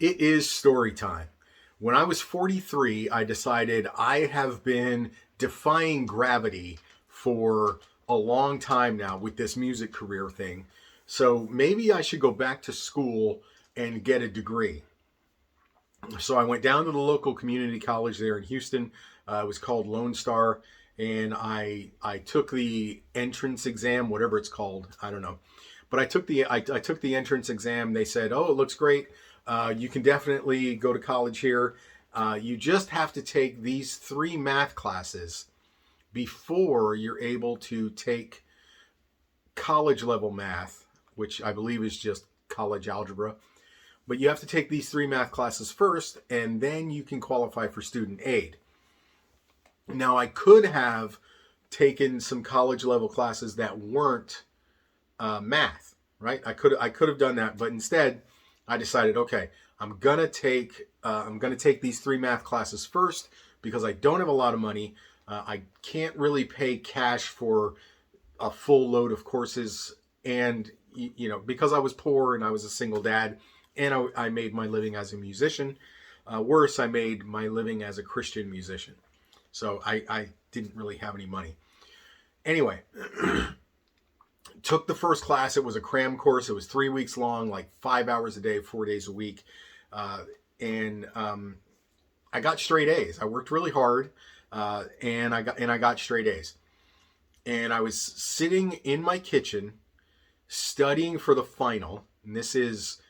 It is story time. When I was 43, I decided I have been defying gravity for a long time now with this music career thing. So maybe I should go back to school and get a degree. So I went down to the local community college there in Houston. It was called Lone Star, and I took the entrance exam, whatever it's called. I don't know, but I took the entrance exam. They said, "Oh, it looks great. You can definitely go to college here. You just have to take these three math classes before you're able to take college level math, which I believe is just college algebra. But you have to take these three math classes first, and then you can qualify for student aid." Now, I could have taken some college level classes that weren't math, right? I could have done that, but instead, I decided, okay, I'm gonna take these three math classes first because I don't have a lot of money. I can't really pay cash for a full load of courses, and because I was poor and I was a single dad, and I made my living as a musician. Worse, I made my living as a Christian musician. So I didn't really have any money. Anyway, took the first class. It was a cram course. It was 3 weeks long, like 5 hours a day, 4 days a week. And I got straight A's. I worked really hard, and I got straight A's. And I was sitting in my kitchen studying for the final. And this is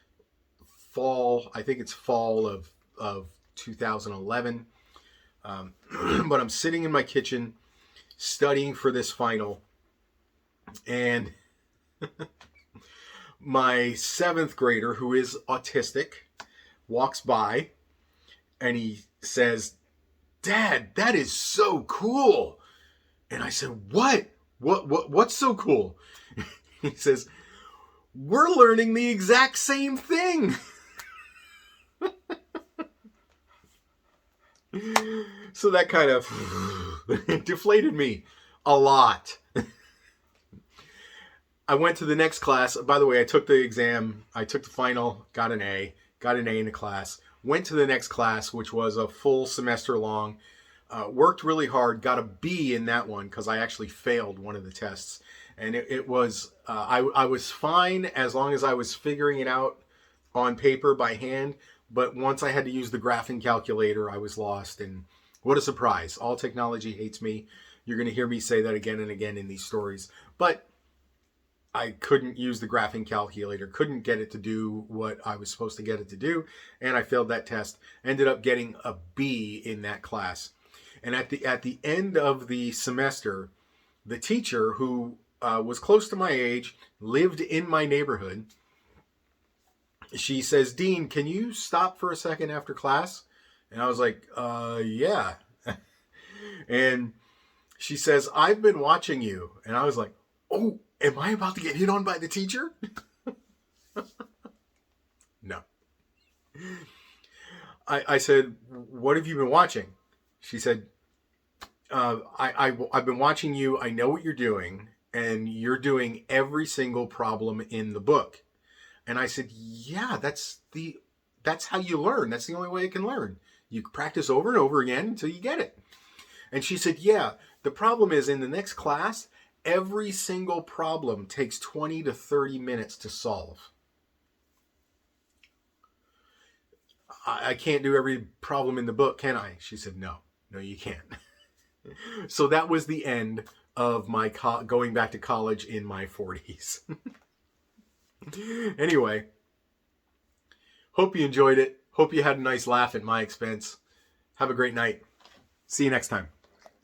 fall. I think it's fall of 2011. But I'm sitting in my kitchen studying for this final, and my seventh grader, who is autistic, walks by and he says, "Dad, that is so cool." And I said, what's so cool?" He says, "We're learning the exact same thing." So that kind of deflated me a lot. I went to the next class. By the way, I took the exam. I took the final, got an A in the class. Went to the next class, which was a full semester long. Worked really hard, got a B in that one because I actually failed one of the tests. And it was, I was fine as long as I was figuring it out on paper by hand. But once I had to use the graphing calculator, I was lost. And what a surprise. All technology hates me. You're going to hear me say that again and again in these stories. But I couldn't use the graphing calculator, couldn't get it to do what I was supposed to get it to do. And I failed that test. Ended up getting a B in that class. And at the end of the semester, the teacher, who was close to my age, lived in my neighborhood, she says, "Dean, can you stop for a second after class?" And I was like, yeah. And she says, "I've been watching you." And I was like, "Oh, am I about to get hit on by the teacher?" No. I said, "What have you been watching?" She said, I've been watching you. I know what you're doing, and you're doing every single problem in the book." And I said, "Yeah, that's how you learn. That's the only way you can learn. You practice over and over again until you get it." And she said, "Yeah, the problem is in the next class, every single problem takes 20 to 30 minutes to solve." I can't do every problem in the book, can I?" She said, No, you can't." So that was the end of my going back to college in my 40s. Anyway, hope you enjoyed it. Hope you had a nice laugh at my expense. Have a great night. See you next time.